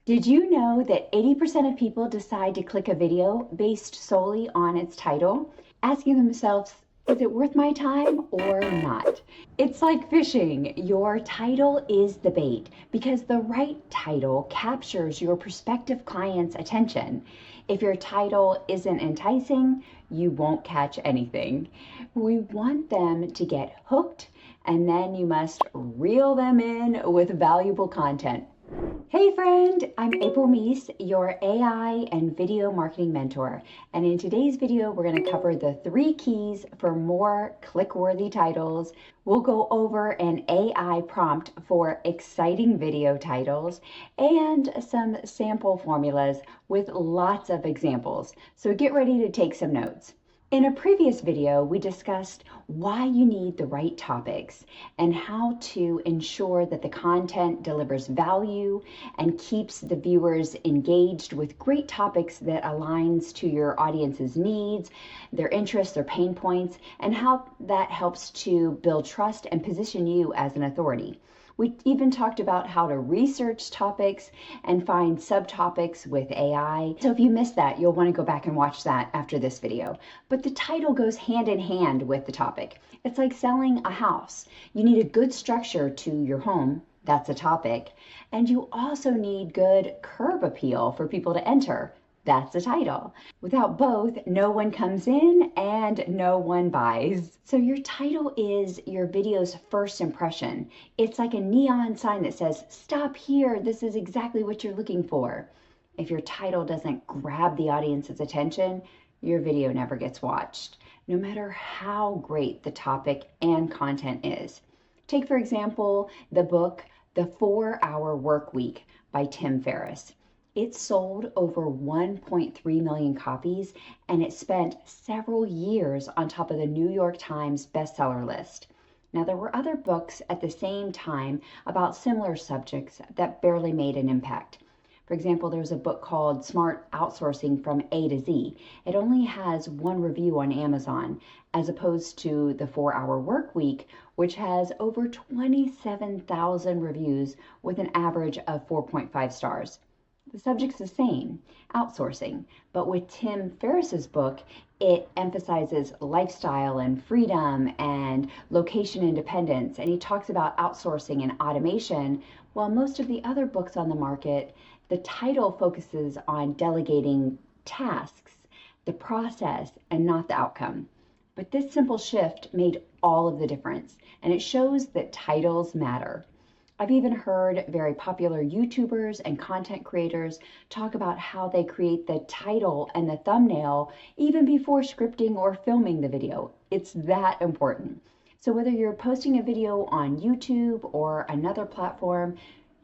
Did you know that 80% of people decide to click a video based solely on its title, asking themselves, is it worth my time or not? It's like fishing. Your title is the bait because the right title captures your prospective client's attention. If your title isn't enticing, you won't catch anything. We want them to get hooked, and then you must reel them in with valuable content. Hey friend, I'm April Meese, your AI and video marketing mentor. And in today's video, we're going to cover the 3 keys for more click-worthy titles. We'll go over an AI prompt for exciting video titles and some sample formulas with lots of examples. So get ready to take some notes. In a previous video, we discussed why you need the right topics and how to ensure that the content delivers value and keeps the viewers engaged with great topics that aligns to your audience's needs, their interests, their pain points, and how that helps to build trust and position you as an authority. We even talked about how to research topics and find subtopics with AI. So if you missed that, you'll want to go back and watch that after this video. But the title goes hand in hand with the topic. It's like selling a house. You need a good structure to your home. That's a topic. And you also need good curb appeal for people to enter. That's a title. Without both, no one comes in and no one buys. So your title is your video's first impression. It's like a neon sign that says, stop here, this is exactly what you're looking for. If your title doesn't grab the audience's attention, your video never gets watched, no matter how great the topic and content is. Take, for example, the book, The 4-Hour Work Week by Tim Ferriss. It sold over 1.3 million copies, and it spent several years on top of the New York Times bestseller list. Now, there were other books at the same time about similar subjects that barely made an impact. For example, there was a book called Smart Outsourcing from A to Z. It only has 1 review on Amazon, as opposed to The 4-Hour Work Week, which has over 27,000 reviews with an average of 4.5 stars. The subject's the same, outsourcing, but with Tim Ferriss's book, it emphasizes lifestyle and freedom and location independence, and he talks about outsourcing and automation, while most of the other books on the market, the title focuses on delegating tasks, the process, and not the outcome. But this simple shift made all of the difference, and it shows that titles matter. I've even heard very popular YouTubers and content creators talk about how they create the title and the thumbnail even before scripting or filming the video. It's that important. So whether you're posting a video on YouTube or another platform,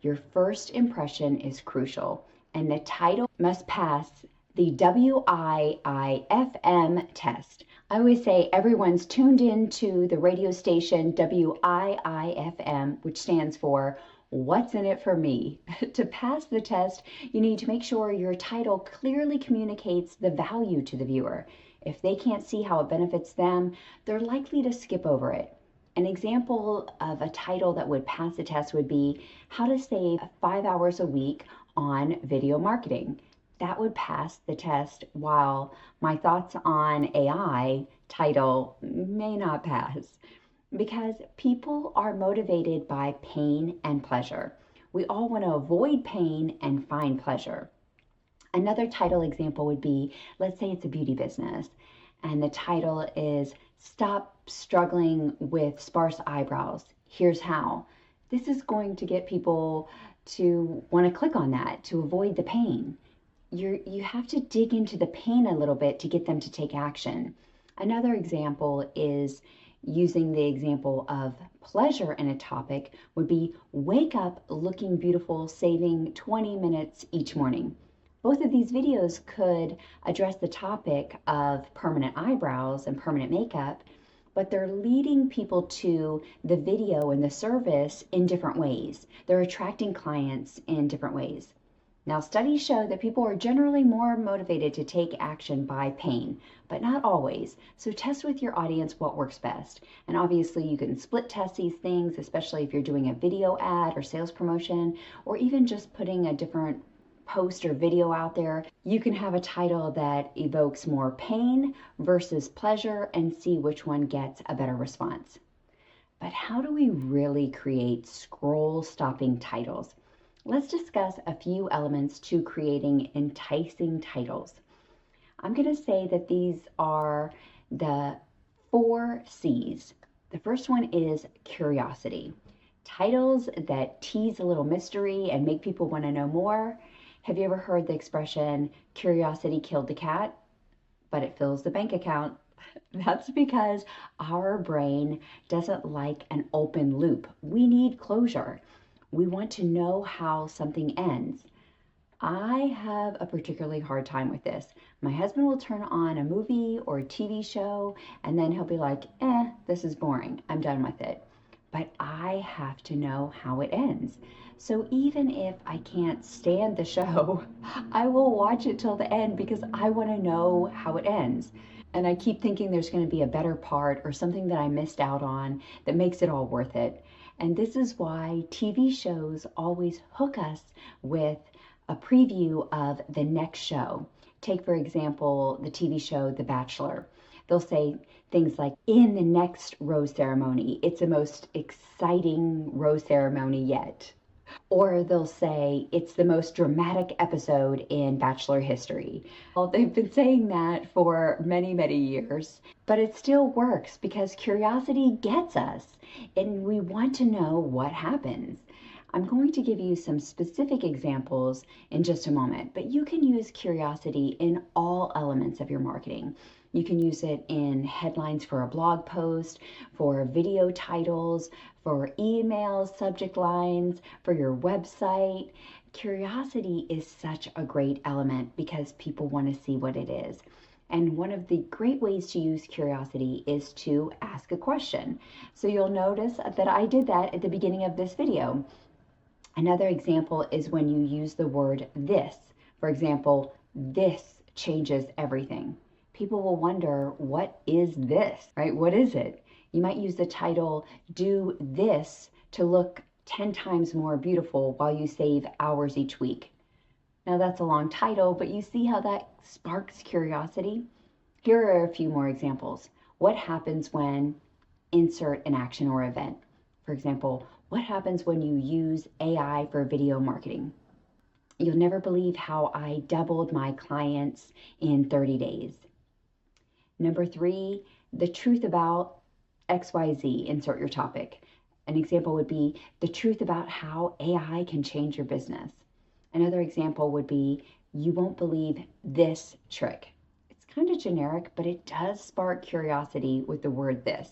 your first impression is crucial, and the title must pass the WIIFM test. I always say everyone's tuned in to the radio station WIIFM, which stands for What's in It for Me. To pass the test, you need to make sure your title clearly communicates the value to the viewer. If they can't see how it benefits them, they're likely to skip over it. An example of a title that would pass the test would be How to Save 5 Hours a Week on Video Marketing. That would pass the test, while my thoughts on AI title may not pass, because people are motivated by pain and pleasure. We all want to avoid pain and find pleasure. Another title example would be, let's say it's a beauty business, and the title is Stop Struggling with Sparse Eyebrows. Here's how. This is going to get people to want to click on that, to avoid the pain. You have to dig into the pain a little bit to get them to take action. Another example is using the example of pleasure in a topic would be Wake Up Looking Beautiful, Saving 20 Minutes Each Morning. Both of these videos could address the topic of permanent eyebrows and permanent makeup, but they're leading people to the video and the service in different ways. They're attracting clients in different ways. Now, studies show that people are generally more motivated to take action by pain, but not always. So test with your audience what works best. And obviously you can split test these things, especially if you're doing a video ad or sales promotion, or even just putting a different post or video out there, you can have a title that evokes more pain versus pleasure and see which one gets a better response. But how do we really create scroll-stopping titles? Let's discuss a few elements to creating enticing titles. I'm going to say that these are the 4 C's. The first one is curiosity. Titles that tease a little mystery and make people want to know more. Have you ever heard the expression, curiosity killed the cat, but it fills the bank account? That's because our brain doesn't like an open loop. We need closure. We want to know how something ends. I have a particularly hard time with this. My husband will turn on a movie or a TV show and then he'll be like, this is boring. I'm done with it. But I have to know how it ends. So even if I can't stand the show, I will watch it till the end because I want to know how it ends. And I keep thinking there's going to be a better part or something that I missed out on that makes it all worth it. And this is why TV shows always hook us with a preview of the next show. Take, for example, the TV show The Bachelor. They'll say things like, in the next rose ceremony, it's the most exciting rose ceremony yet. Or they'll say, it's the most dramatic episode in Bachelor history. Well, they've been saying that for many, many years, but it still works because curiosity gets us and we want to know what happens. I'm going to give you some specific examples in just a moment, but you can use curiosity in all elements of your marketing. You can use it in headlines for a blog post, for video titles, for emails, subject lines, for your website. Curiosity is such a great element because people want to see what it is. And one of the great ways to use curiosity is to ask a question. So you'll notice that I did that at the beginning of this video. Another example is when you use the word this. For example, this changes everything. People will wonder, what is this, right? What is it? You might use the title, do this to look 10 times more beautiful while you save hours each week. Now that's a long title, but you see how that sparks curiosity? Here are a few more examples. What happens when insert an action or event? For example, what happens when you use AI for video marketing? You'll never believe how I doubled my clients in 30 days. Number 3, the truth about XYZ, insert your topic. An example would be the truth about how AI can change your business. Another example would be, you won't believe this trick. It's kind of generic, but it does spark curiosity with the word this.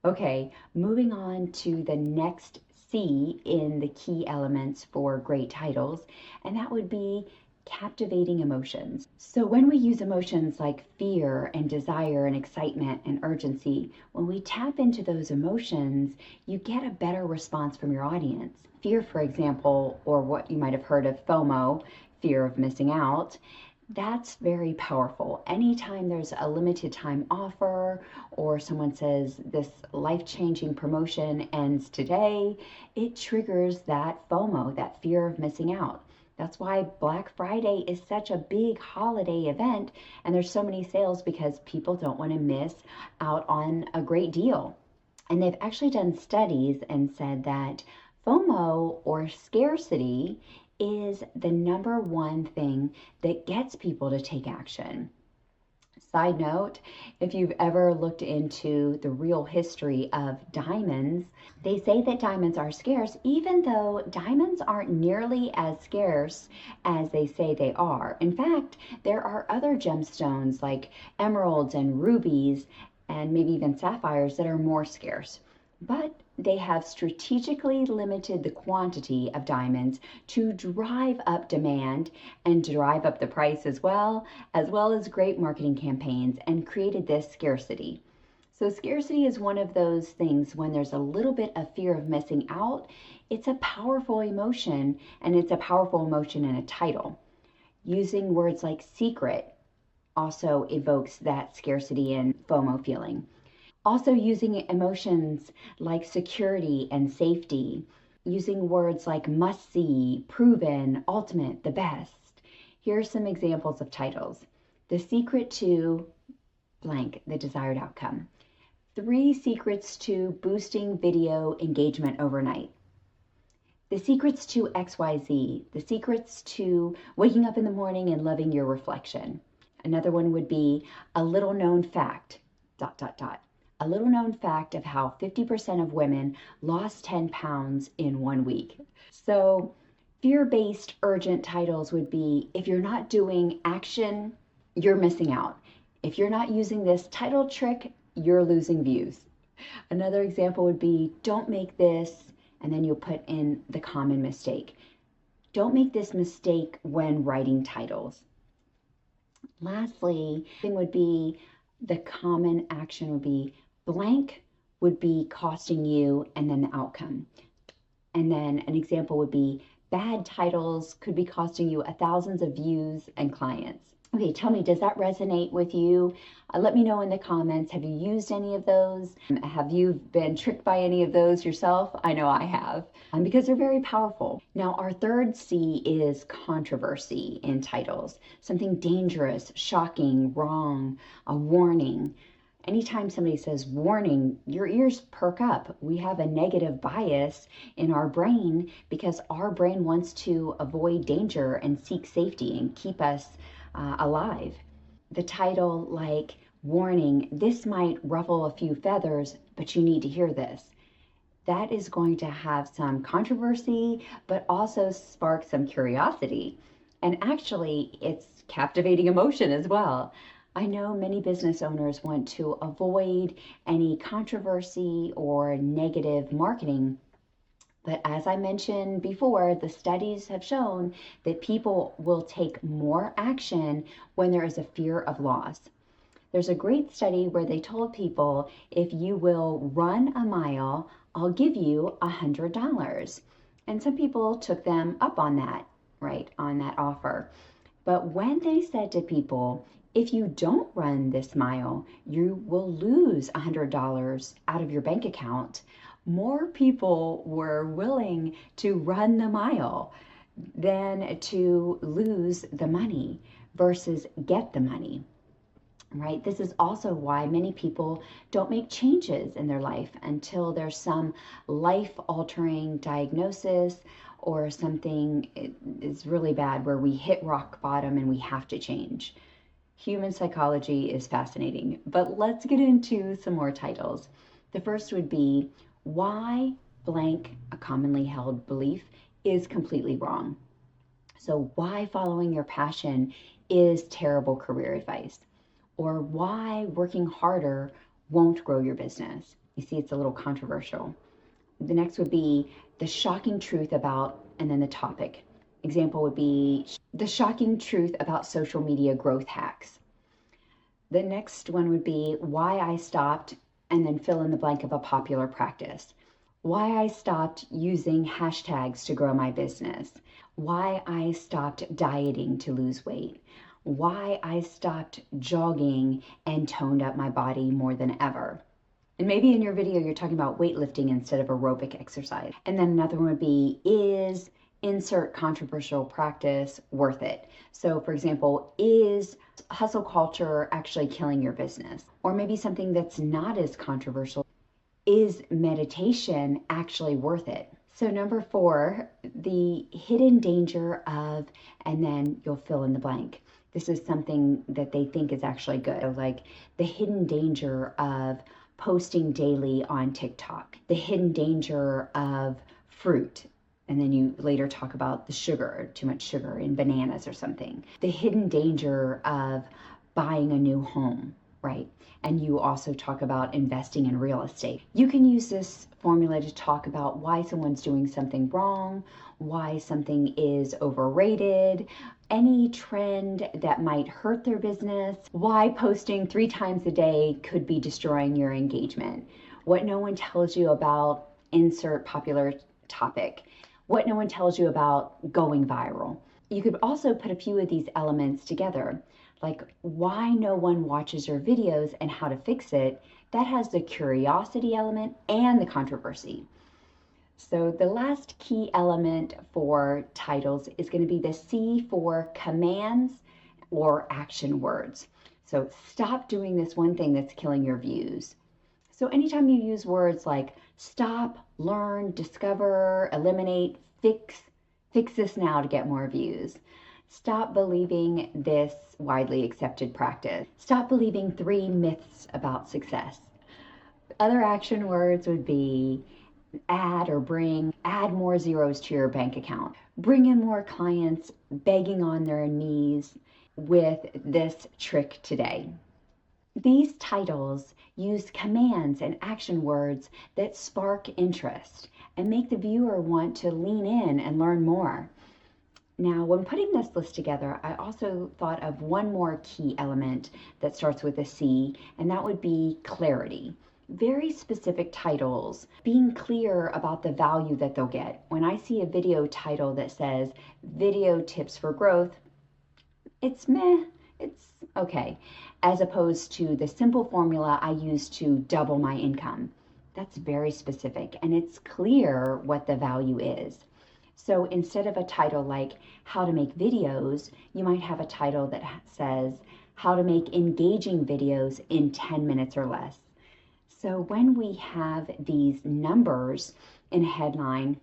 Okay, moving on to the next C in the key elements for great titles, and that would be captivating emotions. So when we use emotions like fear and desire and excitement and urgency, when we tap into those emotions, you get a better response from your audience. Fear, for example, or what you might have heard of FOMO, fear of missing out, that's very powerful. Anytime there's a limited time offer or someone says this life-changing promotion ends today, it triggers that FOMO, that fear of missing out. That's why Black Friday is such a big holiday event and there's so many sales because people don't want to miss out on a great deal. And they've actually done studies and said that FOMO, or scarcity, is the number one thing that gets people to take action. Side note, if you've ever looked into the real history of diamonds, they say that diamonds are scarce, even though diamonds aren't nearly as scarce as they say they are. In fact, there are other gemstones like emeralds and rubies and maybe even sapphires that are more scarce. But they have strategically limited the quantity of diamonds to drive up demand and drive up the price as well as great marketing campaigns, and created this scarcity. So scarcity is one of those things when there's a little bit of fear of missing out. It's a powerful emotion, and it's a powerful emotion in a title. Using words like secret also evokes that scarcity and FOMO feeling. Also using emotions like security and safety. using words like must see, proven, ultimate, the best. Here are some examples of titles. The secret to blank, the desired outcome. 3 secrets to boosting video engagement overnight. The secrets to XYZ, the secrets to waking up in the morning and loving your reflection. Another one would be a little known fact, ... A little known fact of how 50% of women lost 10 pounds in 1 week. So fear-based urgent titles would be, if you're not doing action, you're missing out. If you're not using this title trick, you're losing views. Another example would be, don't make this, and then you'll put in the common mistake. Don't make this mistake when writing titles. Lastly, thing would be, the common action would be blank would be costing you, and then the outcome. And then an example would be bad titles could be costing you thousands of views and clients. Okay, tell me, does that resonate with you? Let me know in the comments. Have you used any of those? Have you been tricked by any of those yourself? I know I have, because they're very powerful. Now, our third C is controversy in titles. Something dangerous, shocking, wrong, a warning. Anytime somebody says warning, your ears perk up. We have a negative bias in our brain because our brain wants to avoid danger and seek safety and keep us alive. The title like warning, this might ruffle a few feathers, but you need to hear this. That is going to have some controversy, but also spark some curiosity. And actually, it's captivating emotion as well. I know many business owners want to avoid any controversy or negative marketing. But as I mentioned before, the studies have shown that people will take more action when there is a fear of loss. There's a great study where they told people, if you will run a mile, I'll give you $100. And some people took them up on that, right, on that offer. But when they said to people, if you don't run this mile, you will lose $100 out of your bank account, more people were willing to run the mile than to lose the money versus get the money, right? This is also why many people don't make changes in their life until there's some life-altering diagnosis or something is really bad where we hit rock bottom and we have to change. Human psychology is fascinating, but let's get into some more titles. The first would be, why blank, a commonly held belief, is completely wrong. So why following your passion is terrible career advice, or why working harder won't grow your business. You see, it's a little controversial. The next would be the shocking truth about, and then the topic. Example would be the shocking truth about social media growth hacks. The next one would be why I stopped, and then fill in the blank of a popular practice. Why I stopped using hashtags to grow my business. Why I stopped dieting to lose weight. Why I stopped jogging and toned up my body more than ever. And maybe in your video you're talking about weightlifting instead of aerobic exercise. And then another one would be, is insert controversial practice worth it? So for example, is hustle culture actually killing your business? Or maybe something that's not as controversial, is meditation actually worth it? So number 4, the hidden danger of, and then you'll fill in the blank. This is something that they think is actually good, like the hidden danger of posting daily on TikTok, the hidden danger of fruit. And then you later talk about the sugar, too much sugar in bananas or something. The hidden danger of buying a new home, right? And you also talk about investing in real estate. You can use this formula to talk about why someone's doing something wrong, why something is overrated, any trend that might hurt their business, why posting 3 times a day could be destroying your engagement, what no one tells you about insert popular topic, what no one tells you about going viral. You could also put a few of these elements together, like why no one watches your videos and how to fix it. That has the curiosity element and the controversy. So the last key element for titles is going to be the C for commands or action words. So stop doing this one thing that's killing your views. So anytime you use words like stop, learn, discover, eliminate, fix this now to get more views. Stop believing this widely accepted practice. Stop believing 3 myths about success. Other action words would be add or bring, add more zeros to your bank account, bring in more clients begging on their knees with this trick today. These titles use commands and action words that spark interest and make the viewer want to lean in and learn more. Now, when putting this list together, I also thought of one more key element that starts with a C, and that would be clarity. Very specific titles, being clear about the value that they'll get. When I see a video title that says video tips for growth, it's meh, it's okay, as opposed to the simple formula I use to double my income. That's very specific, and it's clear what the value is. So instead of a title like how to make videos, you might have a title that says how to make engaging videos in 10 minutes or less. So when we have these numbers in a headline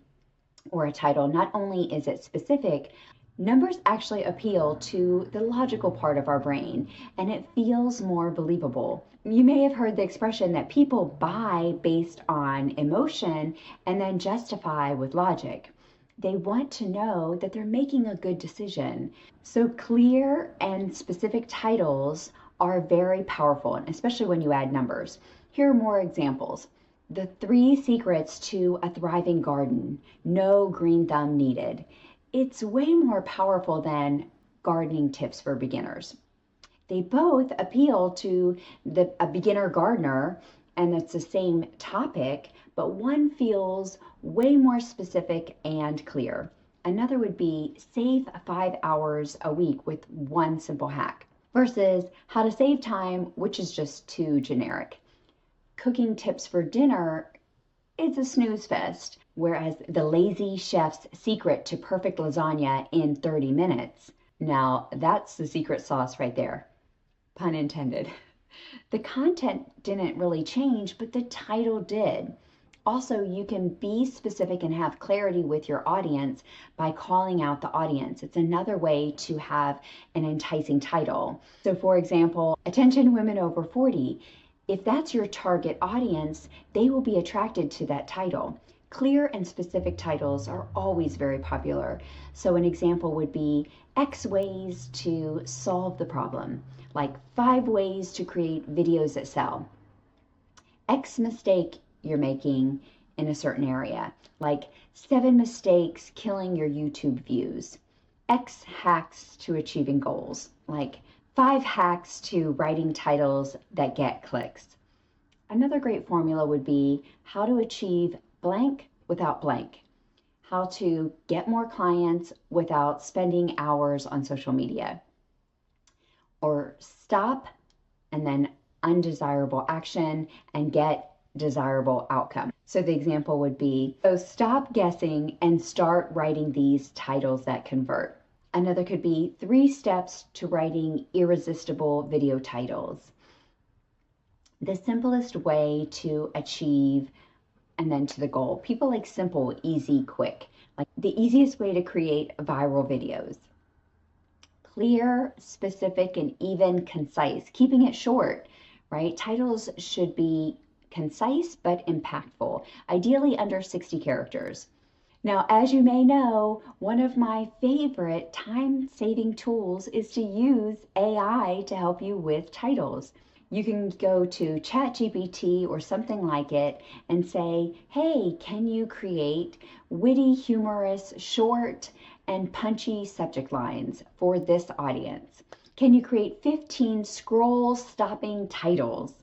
or a title, not only is it specific, numbers actually appeal to the logical part of our brain, and it feels more believable. You may have heard the expression that people buy based on emotion and then justify with logic. They want to know that they're making a good decision. So clear and specific titles are very powerful, especially when you add numbers. Here are more examples. The 3 secrets to a thriving garden. No green thumb needed. It's way more powerful than gardening tips for beginners. They both appeal to a beginner gardener, and it's the same topic, but one feels way more specific and clear. Another would be save 5 hours a week with one simple hack versus how to save time, which is just too generic. Cooking tips for dinner, it's a snooze fest, whereas the lazy chef's secret to perfect lasagna in 30 minutes. Now that's the secret sauce right there. Pun intended. The content didn't really change, but the title did. Also, you can be specific and have clarity with your audience by calling out the audience. It's another way to have an enticing title. So for example, attention women over 40. If that's your target audience, they will be attracted to that title. Clear and specific titles are always very popular. So an example would be X ways to solve the problem, like 5 ways to create videos that sell. X mistake you're making in a certain area, like 7 mistakes killing your YouTube views. X hacks to achieving goals, like 5 hacks to writing titles that get clicks. Another great formula would be how to achieve blank without blank. How to get more clients without spending hours on social media. Or stop and then undesirable action and get desirable outcome. So the example would be, so stop guessing and start writing these titles that convert. Another could be 3 steps to writing irresistible video titles. The simplest way to achieve and then to the goal. People like simple, easy, quick. Like the easiest way to create viral videos. Clear, specific, and even concise. Keeping it short, right? Titles should be concise but impactful, ideally under 60 characters. Now, as you may know, one of my favorite time-saving tools is to use AI to help you with titles. You can go to ChatGPT or something like it and say, hey, can you create witty, humorous, short, and punchy subject lines for this audience? Can you create 15 scroll-stopping titles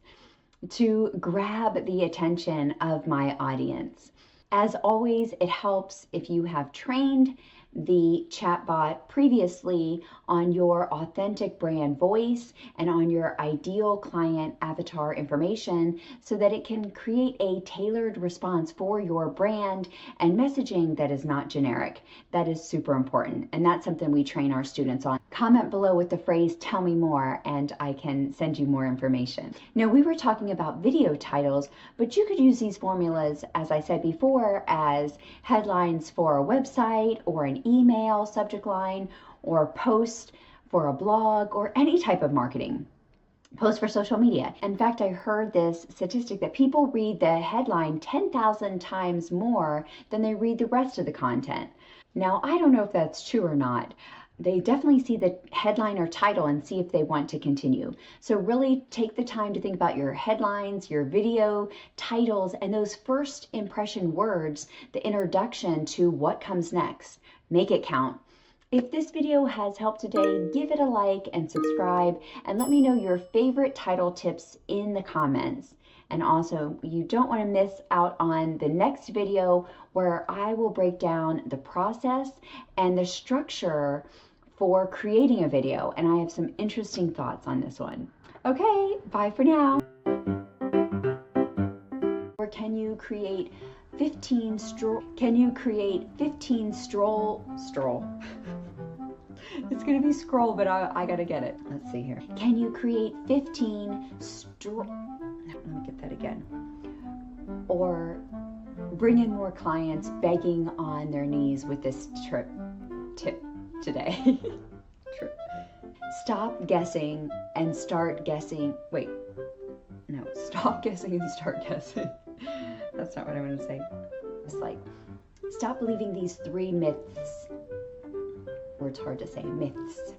to grab the attention of my audience? As always, it helps if you have trained the chatbot previously on your authentic brand voice and on your ideal client avatar information so that it can create a tailored response for your brand and messaging that is not generic. That is super important, and that's something we train our students on. Comment below with the phrase "tell me more" and I can send you more information. Now, we were talking about video titles, but you could use these formulas, as I said before, as headlines for a website or an email subject line or post for a blog or any type of marketing. Post for social media. In fact, I heard this statistic that people read the headline 10,000 times more than they read the rest of the content. Now, I don't know if that's true or not. They definitely see the headline or title and see if they want to continue. So really take the time to think about your headlines, your video titles, and those first impression words, the introduction to what comes next. Make it count. If this video has helped today, give it a like and subscribe, and let me know your favorite title tips in the comments. And also, you don't want to miss out on the next video where I will break down the process and the structure for creating a video, and I have some interesting thoughts on this one. Okay, bye for now. Or can you create 15 stroll? It's gonna be scroll, but I gotta get it. Let's see here. Can you create 15 stroll? Let me get that again. Or bring in more clients begging on their knees with this tip today. Trip. Stop guessing and start guessing. Wait, no, stop guessing and start guessing. That's not what I want to say. It's like, stop believing these 3 myths. Words hard to say. Myths.